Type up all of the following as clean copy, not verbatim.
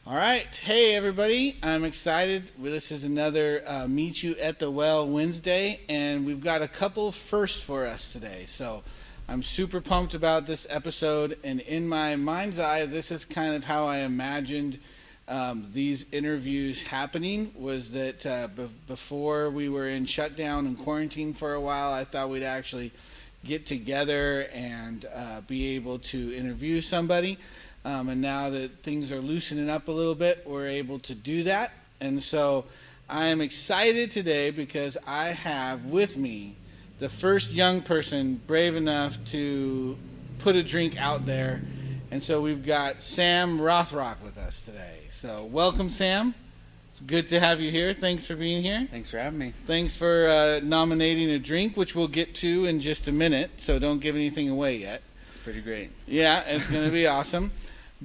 All right. Hey, everybody. I'm excited. This is another Meet You at the Well Wednesday, and we've got a couple firsts for us today. So I'm super pumped about this episode, and in my mind's eye, this is kind of how I imagined these interviews happening, was that before we were in shutdown and quarantine for a while, I thought we'd actually get together and be able to interview somebody. And now that things are loosening up a little bit, we're able to do that. And so I am excited today because I have with me the first young person brave enough to put a drink out there. And so we've got Sam Rothrock with us today. So welcome, Sam. It's good to have you here. Thanks for being here. Thanks for having me. Thanks for nominating a drink, which we'll get to in just a minute. So don't give anything away yet. Pretty great. Yeah, it's going to be awesome.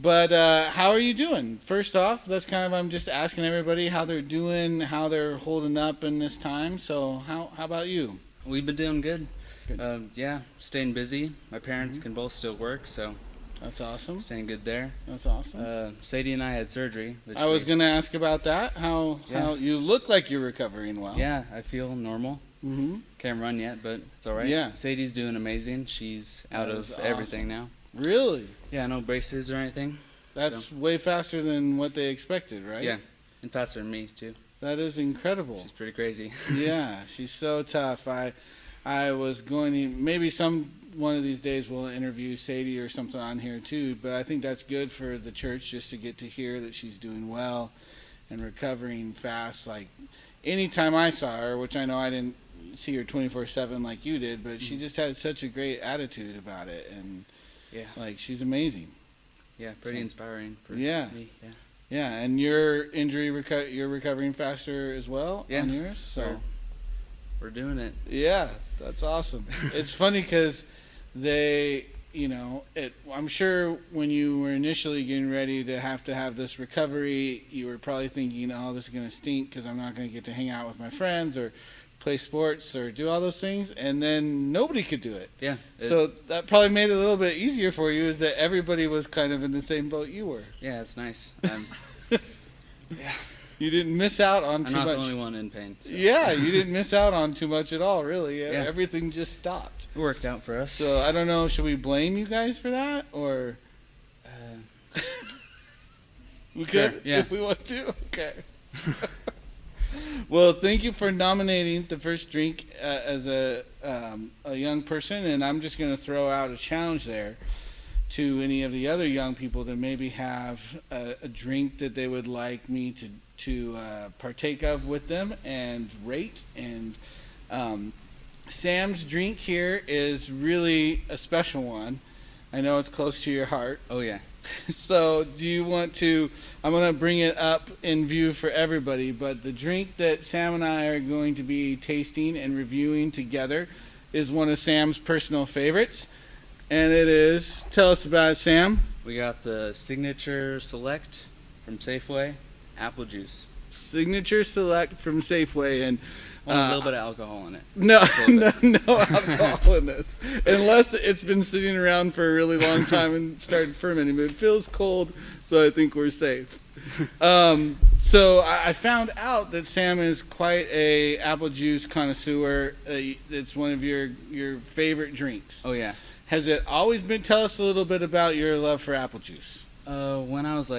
But how are you doing? First off, I'm just asking everybody how they're doing, how they're holding up in this time. So how about you? We've been doing good. Good. Yeah, staying busy. My parents can both still work, so That's awesome. staying good there. That's awesome. Sadie and I had surgery. I was going to ask about that. How you look like you're recovering well. Yeah, I feel normal. Mm-hmm. Can't run yet, but it's all right. Yeah. Sadie's doing amazing. She's out That of is everything awesome. now. Really? Yeah, no braces or anything. That's way faster than what they expected, right? Yeah, and faster than me, too. That is incredible. She's pretty crazy. Yeah, she's so tough. I was going to, maybe one of these days we'll interview Sadie or something on here too, but I think that's good for the church just to get to hear that she's doing well and recovering fast. Like anytime I saw her, which I know I didn't see her 24/7 like you did, but she just had such a great attitude about it, and like she's amazing. Yeah, pretty inspiring for me. Yeah. Yeah, and your injury, you're recovering faster as well on yours? So we're doing it. Yeah, that's awesome. It's funny because I'm sure when you were initially getting ready to have this recovery, you were probably thinking, oh, this is going to stink because I'm not going to get to hang out with my friends or play sports or do all those things, and then nobody could do it. Yeah. So that probably made it a little bit easier for you, is that everybody was kind of in the same boat you were. Yeah, it's nice. Yeah. You didn't miss out on too much. I'm not the only one in pain. So. Yeah, you didn't miss out on too much at all, really. Yeah. Everything just stopped. It worked out for us. So I don't know, should we blame you guys for that, or we could, sure, yeah. if we want to? Okay. Well, thank you for nominating the first drink as a young person, and I'm just going to throw out a challenge there to any of the other young people that maybe have a drink that they would like me to partake of with them and rate. And Sam's drink here is really a special one. I know it's close to your heart. Oh, yeah. So do you want to, I'm going to bring it up in view for everybody, but the drink that Sam and I are going to be tasting and reviewing together is one of Sam's personal favorites. And it is, tell us about it, Sam. We got the Signature Select from Safeway, apple juice. Signature Select from Safeway, and a little bit of alcohol in it. No alcohol in this, unless it's been sitting around for a really long time and started fermenting. But it feels cold, so I think we're safe. So I found out that Sam is quite a apple juice connoisseur. It's one of your favorite drinks. Oh yeah. Has it always been? Tell us a little bit about your love for apple juice. When I was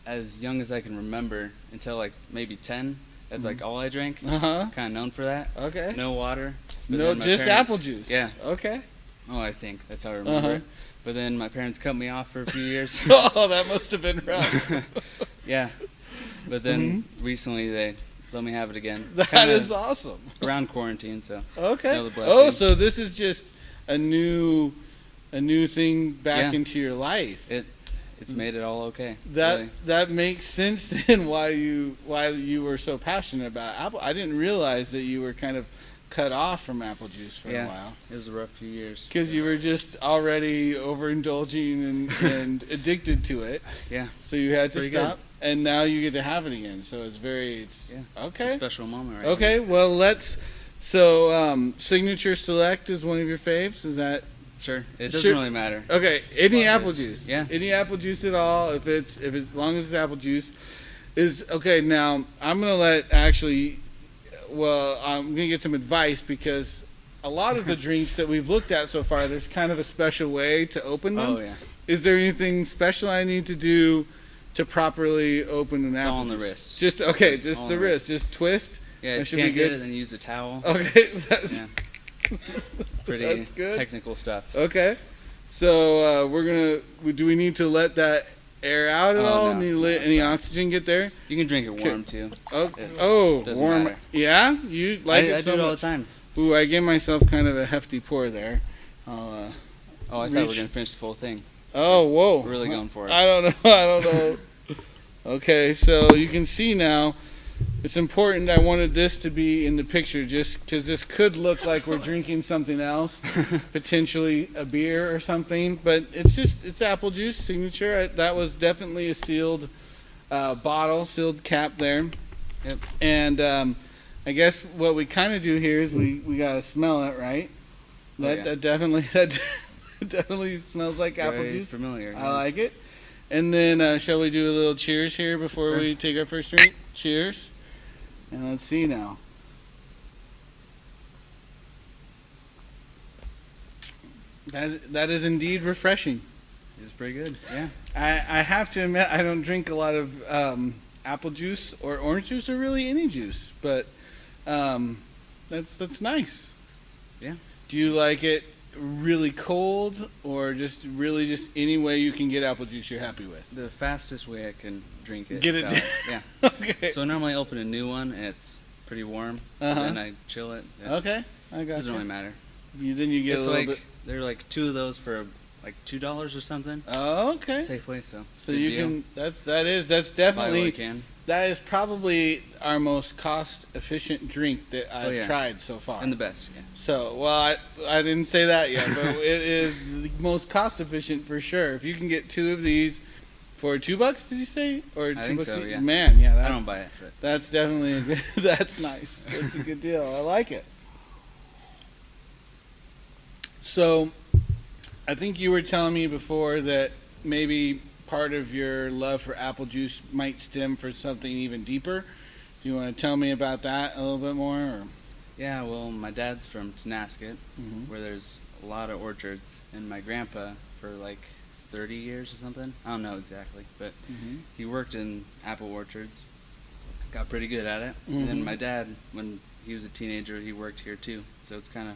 as young as I can remember, until maybe 10. That's all I drank. Uh-huh. Kind of known for that. Okay. No water. No, just apple juice. Yeah. Okay. Oh, I think that's how I remember it. But then my parents cut me off for a few years. Oh, that must have been rough. Yeah. But then recently they let me have it again. That is awesome. Around quarantine, so. Okay. Another blessing. Oh, so this is just a new thing back into your life. It's made it all okay. That makes sense then why you were so passionate about apple. I didn't realize that you were kind of cut off from apple juice for a while. It was a rough few years. Because you were just already overindulging and addicted to it. Yeah. So you had to stop. Good. And now you get to have it again. So it's okay. It's a special moment okay, here. Well, Signature Select is one of your faves, is that? Sure. It doesn't Sure. really matter. Okay, any As long apple as- juice. yeah. Any apple juice at all. If it's as long as it's apple juice, is okay. Now I'm gonna I'm gonna get some advice because a lot of the drinks that we've looked at so far, there's kind of a special way to open them. Oh yeah. Is there anything special I need to do to properly open an It's apple all on the juice? wrist. Just All the on the wrist. Just twist. Yeah. That If should you be can't get good. it, then use a towel. Okay, that's Yeah. Pretty that's good. technical stuff. Okay, so do we need to let that air out at Oh, all? no. Need to No, let it's any fine. oxygen get there? You can drink it warm too. Oh, doesn't warm. matter. Yeah, you like it I so do it all much. the time. Ooh, I gave myself kind of a hefty pour there. Oh, I thought we were Reach. gonna finish the full thing. Oh, whoa! We're really going for it. I don't know. I don't know. Okay, so you can see now. It's important. I wanted this to be in the picture just because this could look like we're drinking something else, potentially a beer or something. But it's apple juice signature. That was definitely a sealed bottle, sealed cap there. Yep. And I guess what we kind of do here is we gotta smell it, right? Oh, That yeah. that definitely smells like apple Very juice. familiar. I like it. And then shall we do a little cheers here before we take our first drink? Cheers. And let's see now. That is indeed refreshing. It's pretty good. Yeah. I have to admit I don't drink a lot of apple juice or orange juice or really any juice, but that's nice. Yeah. Do you like it really cold or just any way you can get apple juice you're happy with? The fastest way I can drink it. Get it. So, yeah. Okay. So I normally open a new one and it's pretty warm. Uh-huh. And then I chill it. It Okay, I got doesn't really you. matter. Then you get It's a little like bit. they're like two of those for like $2 or something. Oh, okay. Safeway, so So good you deal. can. That's Buy what I definitely. can. That is probably our most cost-efficient drink that I've yeah. tried so far. And the best. Yeah. So, well, I didn't say that yet, but it is the most cost-efficient for sure. If you can get two of these for $2, did you say, or $2? I think so, yeah. Man, yeah, I don't buy it, but that's definitely a good, that's nice. That's a good deal. I like it. So, I think you were telling me before that maybe part of your love for apple juice might stem from something even deeper. Do you want to tell me about that a little bit more? Or? yeah. Well, my dad's from Tenasket, Mhm. where there's a lot of orchards, and my grandpa for like 30 years or something. I don't know exactly, but Mhm. he worked in apple orchards. Got pretty good at it. And Mhm. then my dad, when he was a teenager, he worked here too. So it's kind of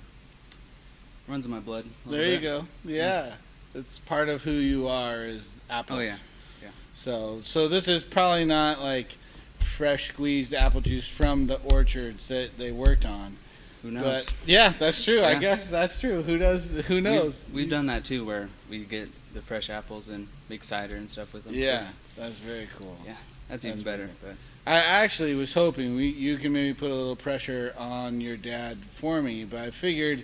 runs in my blood. a little There you bit. go. Yeah. It's part of who you are is apples. Oh yeah. Yeah. So this is probably not like fresh squeezed apple juice from the orchards that they worked on. Who knows? But yeah, that's true. I Yeah. guess that's true. Who knows? We've done that too, where we get the fresh apples and make cider and stuff with them. Yeah, too. that's very cool. Yeah. That's even That's better. very But I actually was hoping you can maybe put a little pressure on your dad for me, but I figured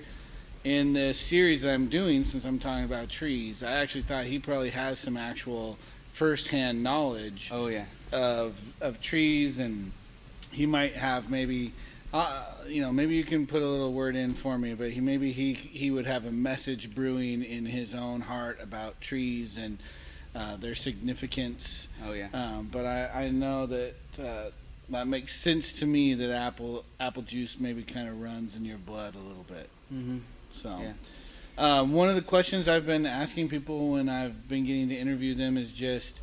in the series that I'm doing, since I'm talking about trees, I actually thought he probably has some actual first-hand knowledge oh yeah. of trees, and he might have maybe maybe you can put a little word in for me, but he would have a message brewing in his own heart about trees and their significance. Oh yeah. But I know that that makes sense to me that apple juice maybe kind of runs in your blood a little bit. Mm-hmm. So, Yeah. one of the questions I've been asking people when I've been getting to interview them is just,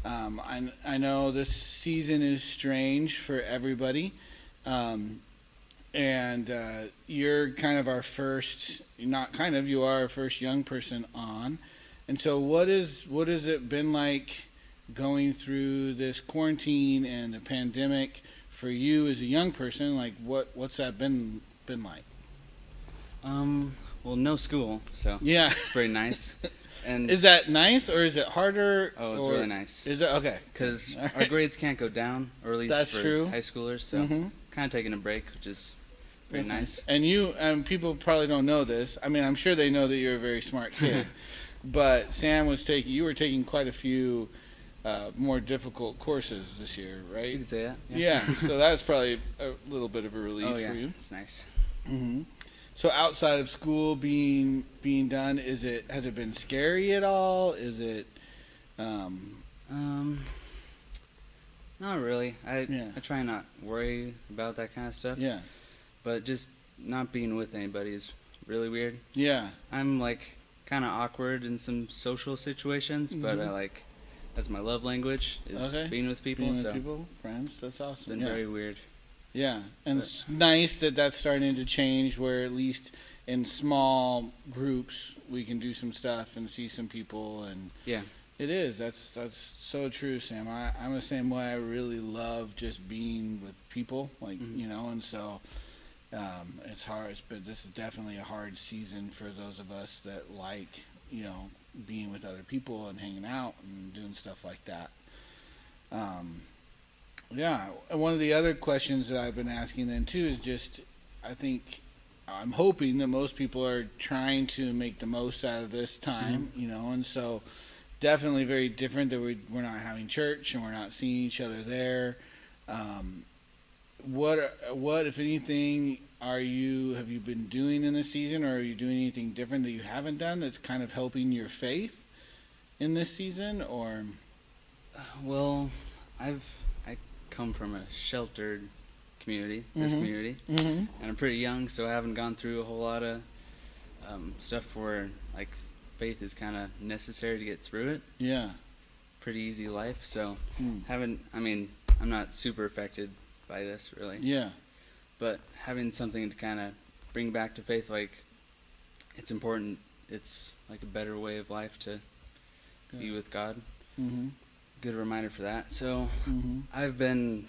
I know this season is strange for everybody, and you're kind of our first, not kind of, you are our first young person on, and so what has it been like going through this quarantine and the pandemic for you as a young person? Like, what's that been like? Well, no school, so Yeah. it's very nice. And Is that nice or is it harder? oh, it's or really nice Is it okay? because All our right. grades can't go down, or at least That's for true. high schoolers. So Mhm. kind of taking a break, which is very That's nice. And you, people probably don't know this. I mean, I'm sure they know that you're a very smart kid. But Sam you were taking quite a few more difficult courses this year, You right? could say that. Yeah. So that's probably a little bit of a relief Oh yeah. for you. It's nice. hmm So outside of school being done, has it been scary at all? Is it Um, Not really. Yeah. I try not worry about that kind of stuff. yeah. But just not being with anybody is really weird. Yeah. I'm like kind of awkward in some social situations, but I like that's my love language is Okay. being with people. Being with So people, friends, that's it's awesome. been very weird. Yeah, and But- it's nice that that's starting to change. Where at least in small groups we can do some stuff and see some people, and Yeah. it is. That's so true, Sam. I'm the same way. I really love just being with people, like and so it's hard. But this is definitely a hard season for those of us that like being with other people and hanging out and doing stuff like that. Yeah, and one of the other questions that I've been asking then too is just, I think, I'm hoping that most people are trying to make the most out of this time, and so definitely very different that we're not having church and we're not seeing each other there. What if anything have you been doing in this season, or are you doing anything different that you haven't done that's kind of helping your faith in this season, or? Well, I come from a sheltered community, this community, Mm-hmm. and I'm pretty young, so I haven't gone through a whole lot of stuff where like faith is kind of necessary to get through it. Yeah. Pretty easy life, so Mm. I'm not super affected by this really, Yeah. but having something to kind of bring back to faith, like it's important. It's like a better way of life to be with God. Mm-hmm. Good reminder for that. So Mm-hmm. I've been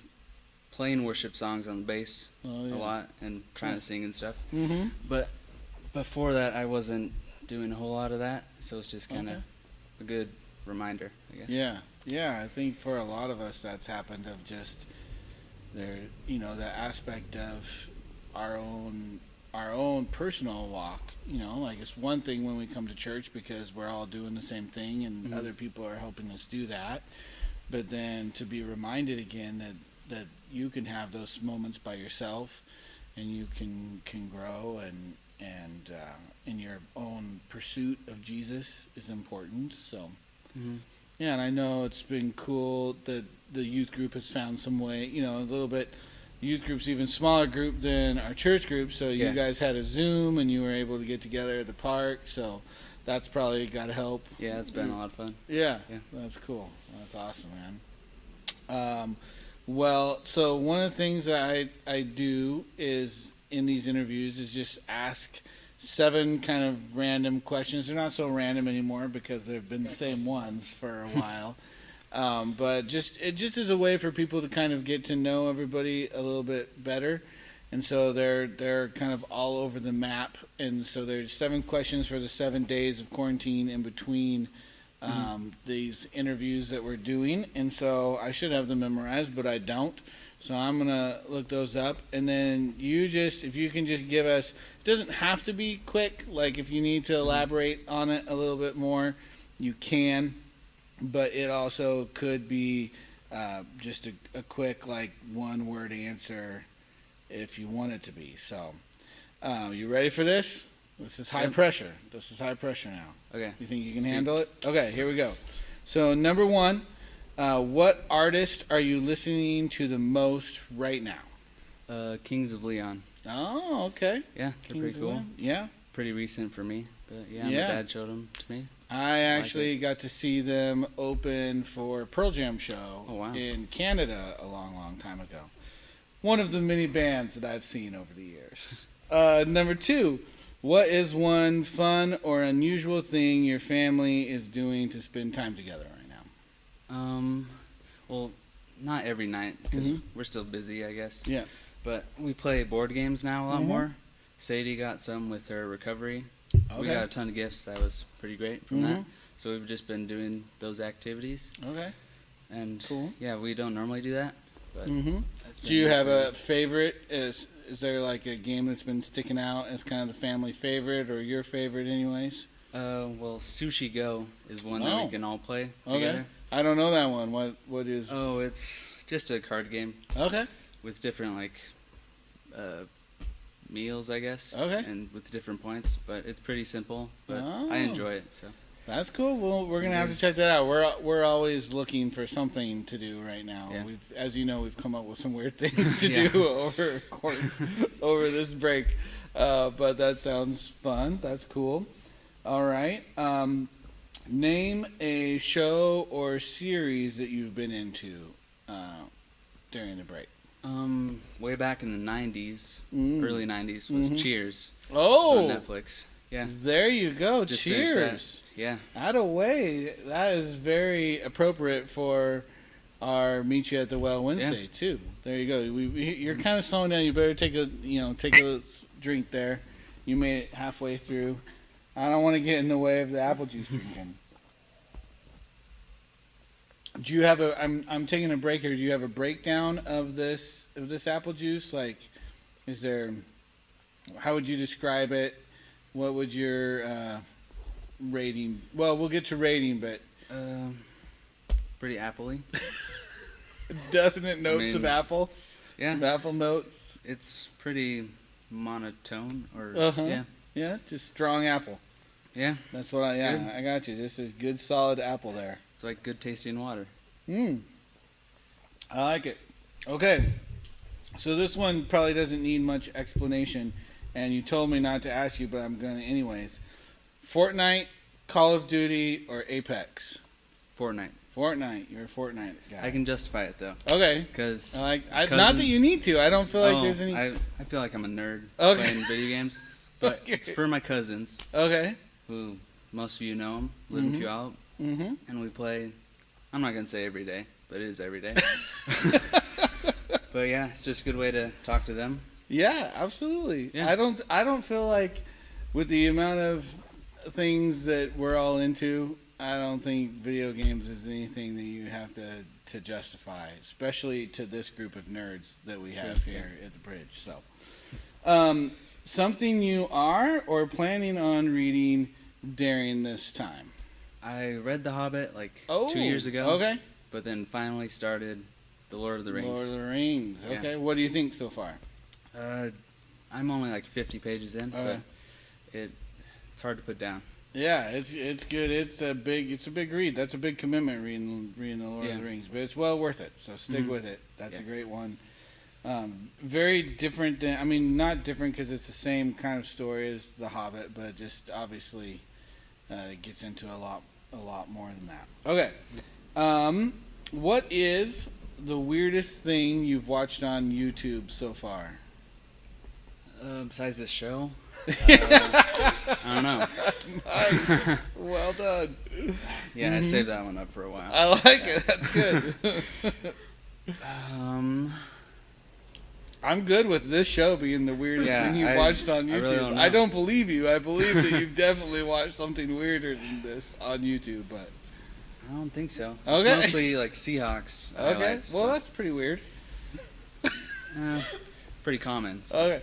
playing worship songs on the bass Oh, yeah. a lot and trying to sing and stuff. Mm-hmm. But before that, I wasn't doing a whole lot of that, so it's just kind of Okay. a good reminder, I guess. Yeah. Yeah. I think for a lot of us, that's happened of just the aspect of our own personal walk. Like it's one thing when we come to church because we're all doing the same thing and other people are helping us do that. But then to be reminded again that you can have those moments by yourself and you can grow and in your own pursuit of Jesus is important. So yeah, and I know it's been cool that the youth group has found some way, a little bit. The youth group's even smaller group than our church group, so you Yeah. guys had a Zoom and you were able to get together at the park, so that's probably got to help. Yeah, it's been a lot of fun. Yeah, Yeah. that's cool. That's awesome, man. Well, so one of the things that I do is in these interviews is just ask 7 kind of random questions. They're not so random anymore because they've been the same ones for a while. But it just is a way for people to kind of get to know everybody a little bit better. And so they're kind of all over the map. And so there's 7 questions for the 7 days of quarantine in between these interviews that we're doing. And so I should have them memorized, but I don't. So I'm going to look those up. And then if you can just give us, it doesn't have to be quick. Like if you need to elaborate on it a little bit more, you can. But it also could be just a quick, like, 1-word answer if you want it to be. So, you ready for this? This is high pressure. This is high pressure now. Okay. You think you can Speak. handle it? Okay, here we go. So, number 1, what artist are you listening to the most right now? Kings of Leon. Oh, okay. Yeah, they're pretty cool. Yeah. Pretty recent for me, but yeah, Yeah. my dad showed them to me. I actually got to see them open for Pearl Jam show Oh, wow. in Canada a long, long time ago. One of the many bands that I've seen over the years. Number 2, what is one fun or unusual thing your family is doing to spend time together right now? Well, not every night because Mhm. we're still busy, I guess. Yeah. But we play board games now a lot Mhm. more. Sadie got some with her recovery. Okay. We got a ton of gifts. That was pretty great from Mhm. that. So we've just been doing those activities. Okay. And Cool. yeah, we don't normally do that. But Mm-hmm. that's been Do you nice have for a favorite? Is there like a game that's been sticking out as kind of the family favorite or your favorite, anyways? well, Sushi Go is one that Oh. we can all play Okay. together. I don't know that one. What is? Oh, it's just a card game Okay. with different like meals, I guess. Okay. And with different points, but it's pretty simple. But Oh. I enjoy it. So That's cool. Well, we're gonna have to check that out. We're always looking for something to do right now. Yeah. As you know, we've come up with some weird things to Yeah. do over this break. But that sounds fun. That's cool. All right. Name a show or series that you've been into during the break. way back in the '90s, Mm. early '90s, was Mhm. Cheers. Oh, It's on Netflix. Yeah. there you go. Just finished that. Cheers. Yeah. Out of way. That is very appropriate for our Meet You at the Well Wednesday too. There you go. You're kind of slowing down. You better take a drink there. You made it halfway through. I don't want to get in the way of the apple juice drinking. Do you have a? I'm taking a break here. Do you have a breakdown of this apple juice? Like, is there? How would you describe it? What would your rating? Well, we'll get to rating, but Pretty appley. definite notes of mean, apple. Yeah. Some apple notes. It's pretty monotone. Or Uh-huh. yeah. Yeah, just strong apple. Yeah. That's what I. It's Yeah, good. I got you. Just a good solid apple there. It's like good tasting water. I like it. Okay, so this one probably doesn't need much explanation, and you told me not to ask you, but I'm going to anyways. Fortnite, Call of Duty, or Apex? Fortnite. Fortnite. You're a Fortnite guy. I can justify it though, Okay. because Not that you need to. I don't feel like there's any. I feel like I'm a nerd Okay. playing video games, but Okay. it's for my cousins, Okay. who most of you know them, live in Puyallup, Mm-hmm. and we play. I'm not gonna say every day, but it is every day. But yeah, it's just a good way to talk to them. Yeah, absolutely. Yeah. I don't feel like with the amount of things that we're all into, I don't think video games is anything that you have to justify, especially to this group of nerds that we have Sure, here at the bridge. So, something you are or planning on reading during this time? I read The Hobbit like Oh, 2 years ago. Okay. But then finally started The Lord of the Rings. Lord of the Rings. Yeah. Okay. What do you think so far? I'm only like 50 pages in, Okay. but it's hard to put down. Yeah, it's good. It's a big read. That's a big commitment reading the Lord of the Rings, but it's well worth it. So stick with it. That's a great one. Very different than not different because it's the same kind of story as The Hobbit, but just obviously it gets into a lot more than that. Okay, what is the weirdest thing you've watched on YouTube so far? Besides this show, I don't know. Nice. Well done. Yeah, I saved that one up for a while. I like it. That's good. I'm good with this show being the weirdest Yeah, thing you I- watched on I really YouTube. don't I know. don't believe you. I believe that you've definitely watched something weirder than this on YouTube. But I don't think so. Okay. It's mostly like Seahawks. okay, highlights, well so, that's pretty weird. pretty common. So, Okay,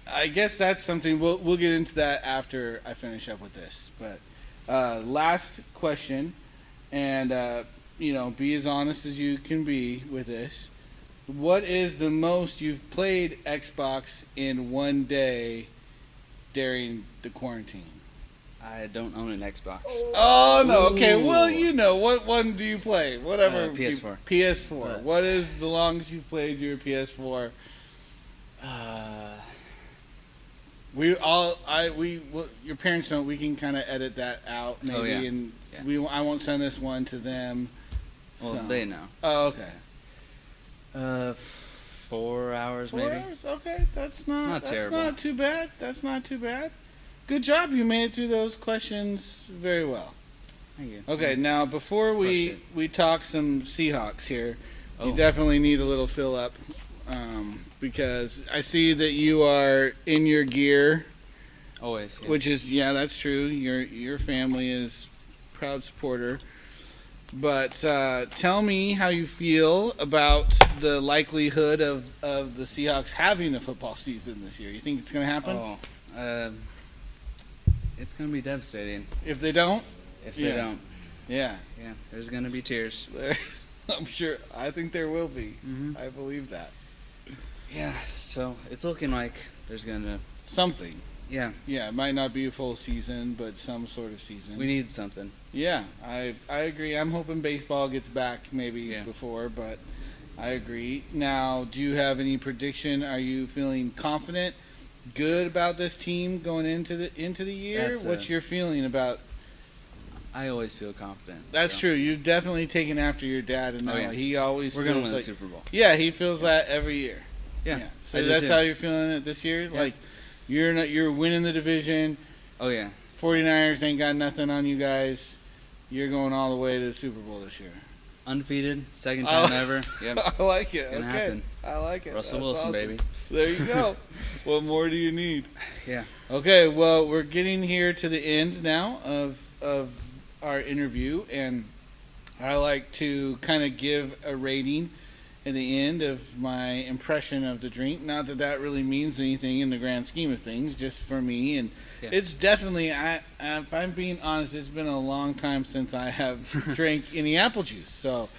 I guess that's something we'll get into that after I finish up with this. But last question, and be as honest as you can be with this. What is the most you've played Xbox in one day during the quarantine? I don't own an Xbox. Oh no! Okay, Ooh. well what one do you play? Whatever. PS4. PS4. What is the longest you've played your PS4? Your parents don't. We can kind of edit that out maybe, Oh, yeah. and Yeah. I won't send this one to them. Well, so. they know. Oh, okay. 4 hours 4 maybe. hours? Okay, that's terrible. not too bad. That's not too bad. Good job. You made it through those questions very well. Thank you. Okay, now before Crushed we talk some Seahawks here, you Oh. definitely need a little fill up because I see that you are in your gear, Always. Yeah. which is that's true. Your family is proud supporter. But tell me how you feel about the likelihood of the Seahawks having a football season this year. You think it's going to happen? It's gonna be devastating If they don't? if they don't. Yeah. Yeah, there's gonna be tears. I'm sure. I think there will be. Mhm. I believe that. Yeah, so it's looking like there's gonna. Something. Yeah, Yeah, it might not be a full season, but some sort of season. we need something. Yeah, I agree. I'm hoping baseball gets back maybe Yeah. before, but I agree. Now, do you have any prediction? Are you feeling confident, good about this team going into the year? That's What's your feeling about? I always feel confident. That's so. true. You've definitely taken after your dad, and Oh, yeah. he always We're feels gonna win like, the Super Bowl. Yeah, he feels that every year. Yeah. So I do that's too. how you're feeling it this year. Yeah. Like you're winning the division. Oh yeah. 49ers ain't got nothing on you guys. You're going all the way to the Super Bowl this year. Undefeated, second time Oh. ever. Yep. I like it. Gonna Okay. happen. I like it. Russell That's Wilson, awesome. baby. There you go. What more do you need? Yeah. Okay, well, we're getting here to the end now of our interview, and I like to kind of give a rating at the end of my impression of the drink. Not that that really means anything in the grand scheme of things, just for me. And Yeah. it's definitely, if I'm being honest, it's been a long time since I have drank any apple juice. So,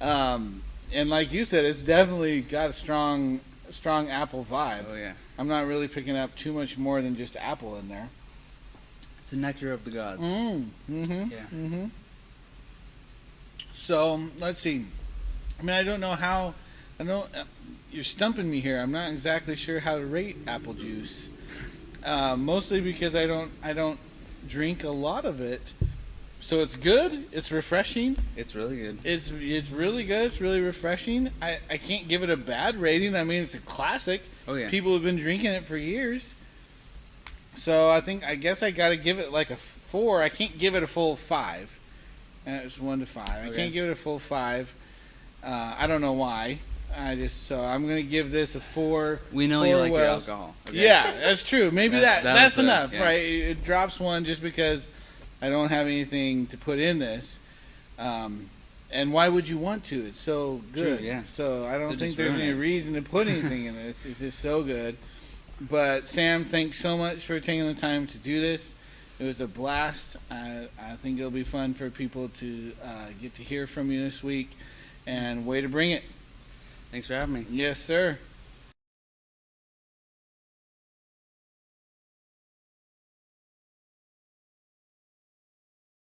and like you said, it's definitely got a strong apple vibe. Oh yeah. I'm not really picking up too much more than just apple in there. It's a nectar of the gods. Mm-hmm. Yeah. Mm-hmm. So let's see. I mean, I don't know how. I don't. You're stumping me here. I'm not exactly sure how to rate apple juice. Mostly because I don't drink a lot of it. So it's good. It's refreshing. It's really good. It's really good. It's really refreshing. I can't give it a bad rating. I mean, it's a classic. Oh yeah. People have been drinking it for years. So I guess I got to give it like a 4. I can't give it a full 5. It's 1 to 5. I Okay. can't give it a full 5. I don't know why. I'm gonna give this a 4. We know 4 you like your wells. alcohol. Okay? Yeah, that's true. Maybe That that's was enough, yeah. right? It drops 1 just because I don't have anything to put in this. And why would you want to? It's so good. True, yeah. So I don't They're think just there's any ruining it. reason to put anything in this. It's just so good. But Sam, thanks so much for taking the time to do this. It was a blast. I think it'll be fun for people to get to hear from you this week. And way to bring it. Thanks for having me. Yes, sir.